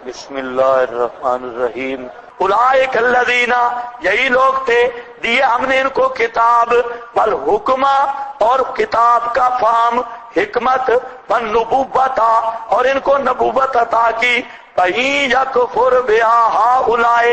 بسم اللہ الرحمن الرحیم۔ اولئک الذین، یہی لوگ تھے دیے ہم نے ان کو کتاب والحکمہ، اور کتاب کا فہم، حکمت، والنبوت، اور ان کو نبوت عطا کی۔ فَإِن يَكْفُرْ بِهَا هَؤُلَاءِ،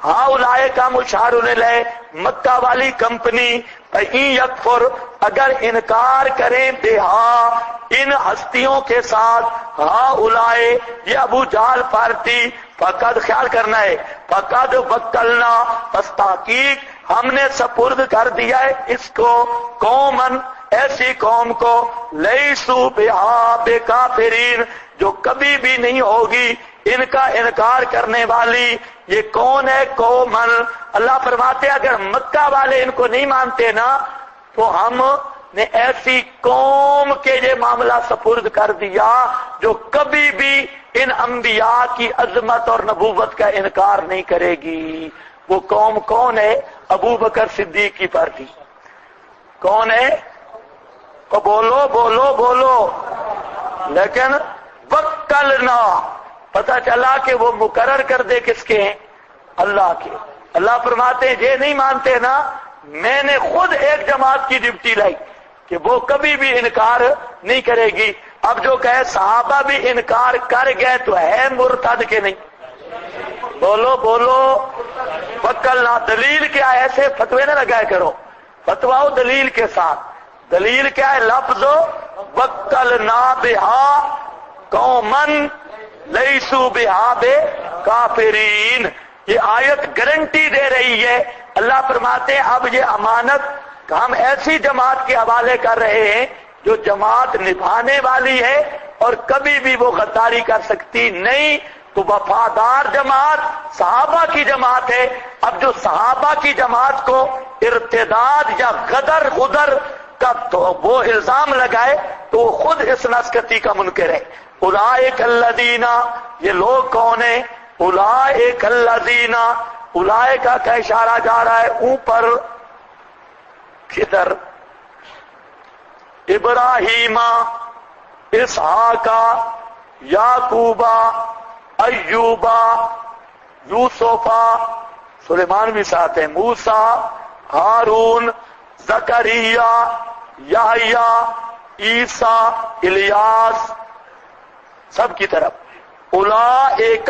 ہؤلاء کا مشار الیہ، مکہ والی کمپنی۔ فَإِن يَكْفُرْ، اگر انکار کریں بہا، ان ہستیوں کے ساتھ، ہؤلاء، یہ ابو جہل پارٹی، فقد، خیال کرنا ہے، فقد وکلنا، پس تحقیق ہم نے سپرد کر دیا ہے اس کو، قومن، ایسی قوم کو، لیسو بہا بکافرین، جو کبھی بھی نہیں ہوگی ان کا انکار کرنے والی۔ یہ کون ہے؟ قومن، اللہ فرماتے اگر مکہ والے ان کو نہیں مانتے نا تو ہم نے ایسی قوم کے یہ معاملہ سپرد کر دیا جو کبھی بھی ان انبیاء کی عظمت اور نبوت کا انکار نہیں کرے گی۔ وہ قوم کون ہے؟ ابو بکر صدیق کی پارٹی۔ کون ہے؟ تو بولو بولو بولو۔ لیکن وکلنا، پتہ چلا کہ وہ مقرر کر دے کس کے ہیں؟ اللہ کے۔ اللہ فرماتے ہیں یہ نہیں مانتے نا، میں نے خود ایک جماعت کی ڈپٹی لائی کہ وہ کبھی بھی انکار نہیں کرے گی۔ اب جو کہے صحابہ بھی انکار کر گئے تو ہے مرتد کے نہیں؟ بولو بولو۔ وکلنا، دلیل کیا ہے؟ ایسے فتوے نہ لگایا کرو، فتواؤ دلیل کے ساتھ۔ دلیل کیا ہے؟ لفظ وکلنا بہا قومن لیسو بہا بکافرین۔ یہ آیت گارنٹی دے رہی ہے۔ اللہ فرماتے ہیں اب یہ امانت ہم ایسی جماعت کے حوالے کر رہے ہیں جو جماعت نبھانے والی ہے اور کبھی بھی وہ غداری کر سکتی نہیں۔ تو وفادار جماعت صحابہ کی جماعت ہے۔ اب جو صحابہ کی جماعت کو ارتداد یا غدر کا تو وہ الزام لگائے تو وہ خود اس نسکتی کا منکر ہے۔ اولئک الذین، یہ لوگ کون ہیں؟ اولئک الذین، اولئک کا اشارہ جا رہا ہے اوپر، کدھر؟ ابراہیم، اسحاق، یعقوب، ایوب، یوسف، سلیمان بھی ساتھ ہیں، موسیٰ، ہارون، زکریا، یحییٰ، عیسیٰ، الیاس، سب کی طرف اولئک۔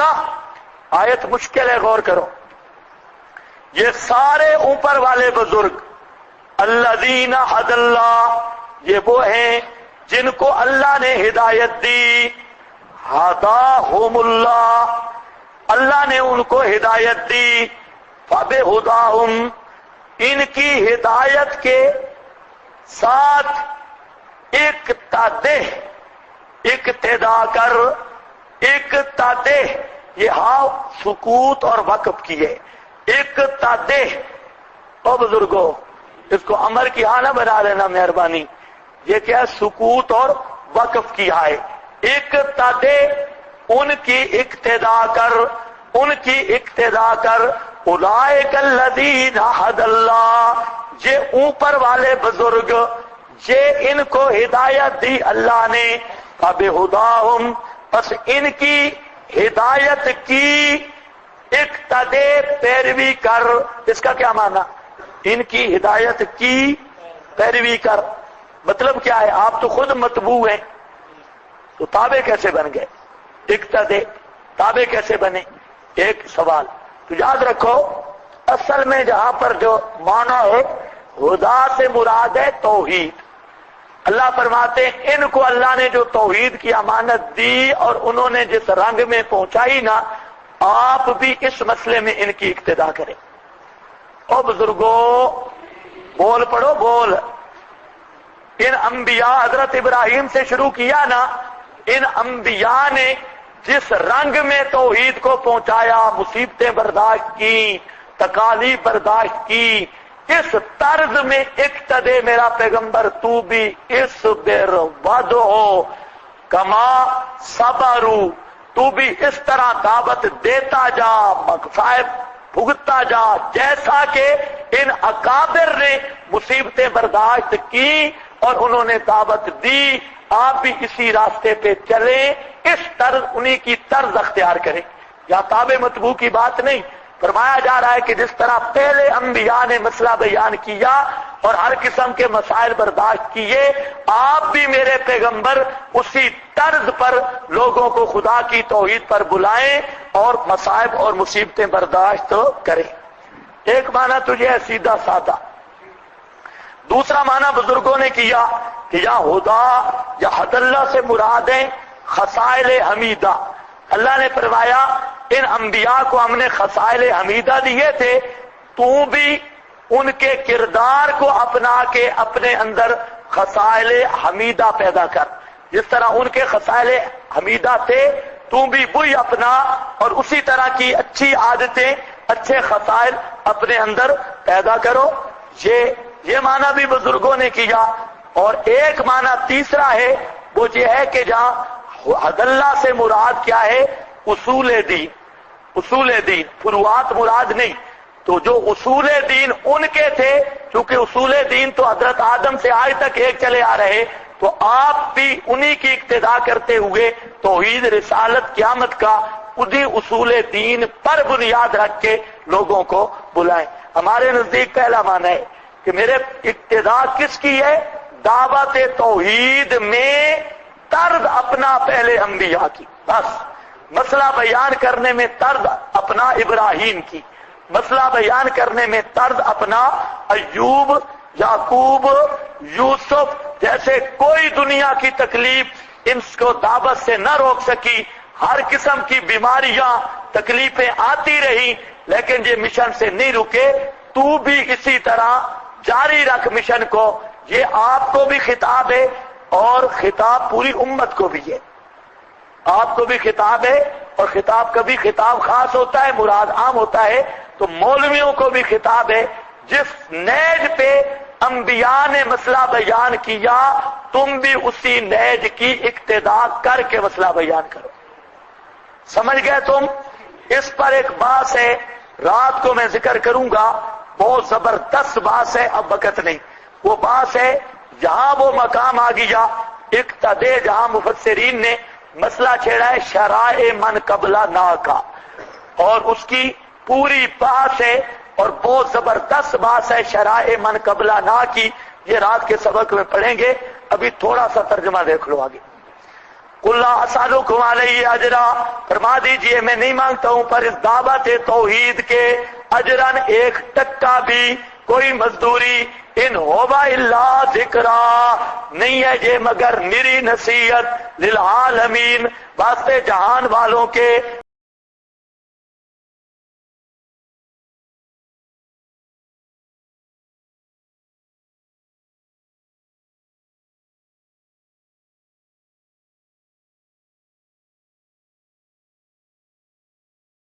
آیت مشکل ہے، غور کرو۔ یہ سارے اوپر والے بزرگ، الذین ھدی اللہ، یہ وہ ہیں جن کو اللہ نے ہدایت دی، ھداھم اللہ، اللہ نے ان کو ہدایت دی، فبھداھم، ان کی ہدایت کے ساتھ اقتدا کر، اقتدے، یہ ہاں سکوت اور وقف کی ہے، اقتدے۔ او بزرگو، اس کو امر کی ہاں نہ بنا لینا مہربانی، یہ کیا ہے؟ سکوت اور وقف کی ہے۔ اقتدے، ان کی اقتدا کر، ان کی اقتدا کر۔ اولئک الذین ھدی اللہ، یہ اوپر والے بزرگ، یہ ان کو ہدایت دی اللہ نے، فبھداھم، پس ان کی ہدایت کی اقتدے، پیروی کر۔ اس کا کیا معنی؟ ان کی ہدایت کی پیروی کر، مطلب کیا ہے؟ آپ تو خود متبوع ہیں تو تابع کیسے بن گئے؟ اقتدے، تابع کیسے بنے؟ ایک سوال تو یاد رکھو، اصل میں جہاں پر جو معنی ہے ہدا سے مراد ہے توحید۔ اللہ فرماتے ہیں ان کو اللہ نے جو توحید کی امانت دی اور انہوں نے جس رنگ میں پہنچائی نا، آپ بھی اس مسئلے میں ان کی اقتدا کریں۔ او بزرگو، بول پڑو بول۔ ان انبیاء، حضرت ابراہیم سے شروع کیا نا، ان انبیاء نے جس رنگ میں توحید کو پہنچایا، مصیبتیں برداشت کی، تکالیف برداشت کی، اس طرز میں اقتدے میرا پیغمبر تو بھی اصبر ودعو کما صبروا، تو بھی اس طرح دعوت دیتا جا، مصائب بھگتتا جا جیسا کہ ان اکابر نے مصیبتیں برداشت کی اور انہوں نے دعوت دی۔ آپ بھی اسی راستے پہ چلیں، اس طرز انہی کی طرز اختیار کریں۔ یا تابع مطبوع کی بات نہیں، فرمایا جا رہا ہے کہ جس طرح پہلے انبیاء نے مسئلہ بیان کیا اور ہر قسم کے مسائل برداشت کیے، آپ بھی میرے پیغمبر اسی طرز پر لوگوں کو خدا کی توحید پر بلائیں اور مصائب اور مصیبتیں برداشت کریں۔ ایک معنی تو یہ ہے سیدھا سادہ۔ دوسرا معنی بزرگوں نے کیا کہ یا ہدا یا حد اللہ سے مراد ہیں خصائل حمیدہ۔ اللہ نے فرمایا ان انبیاء کو ہم نے خصائل حمیدہ دیے تھے، تو بھی ان کے کردار کو اپنا کے اپنے اندر خصائل حمیدہ پیدا کر، جس طرح ان کے خصائل حمیدہ تھے تو بھی وہی اپنا اور اسی طرح کی اچھی عادتیں، اچھے خصائل اپنے اندر پیدا کرو۔ یہ معنی بھی بزرگوں نے کیا۔ اور ایک معنی تیسرا ہے، وہ یہ ہے کہ جہاں حد اللہ سے مراد کیا ہے؟ اصول دین، اصول دین، فروعات مراد نہیں۔ تو جو اصول دین ان کے تھے، چونکہ اصول دین تو حضرت آدم سے آج تک ایک چلے آ رہے، تو آپ بھی انہی کی اقتدا کرتے ہوئے توحید، رسالت، قیامت کا انہی اصول دین پر بنیاد رکھ کے لوگوں کو بلائیں۔ ہمارے نزدیک پہلا معنی ہے کہ میرے اقتدا کس کی ہے؟ دعوت توحید میں طرز اپنا پہلے انبیاء کی، بس مسئلہ بیان کرنے میں طرز اپنا ابراہیم کی، مسئلہ بیان کرنے میں طرز اپنا ایوب، یعقوب، یوسف، جیسے کوئی دنیا کی تکلیف ان کو دعوت سے نہ روک سکی، ہر قسم کی بیماریاں، تکلیفیں آتی رہی لیکن یہ مشن سے نہیں رکے، تو بھی اسی طرح جاری رکھ مشن کو۔ یہ آپ کو بھی خطاب ہے اور خطاب پوری امت کو بھی ہے۔ آپ کو بھی خطاب ہے اور خطاب کبھی خطاب خاص ہوتا ہے، مراد عام ہوتا ہے، تو مولویوں کو بھی خطاب ہے۔ جس نیج پہ انبیاء نے مسئلہ بیان کیا، تم بھی اسی نیج کی اقتدا کر کے مسئلہ بیان کرو۔ سمجھ گئے تم؟ اس پر ایک بات ہے، رات کو میں ذکر کروں گا، بہت زبردست بات ہے، اب وقت نہیں۔ وہ بات ہے جہاں وہ مقام آ گیا اقتدے، جہاں مفسرین نے مسئلہ چھیڑا ہے شرائع من قبلہ نا کا، اور اس کی پوری بات ہے اور بہت زبردست بات ہے شرائع من قبلہ نا کی۔ یہ رات کے سبق میں پڑھیں گے، ابھی تھوڑا سا ترجمہ دیکھ لو آگے۔ قُلْ لَا أَسْأَلُكُمْ عَلَيْهِ أَجْرًا، فرما دیجئے میں نہیں مانگتا ہوں پر اس دعوت توحید کے اجرن ایک ٹکا بھی، کوئی مزدوری، ان ہوبا الا ذکرا، نہیں ہے یہ مگر نری نصیحت، للعالمین، واسطے جہان والوں کے۔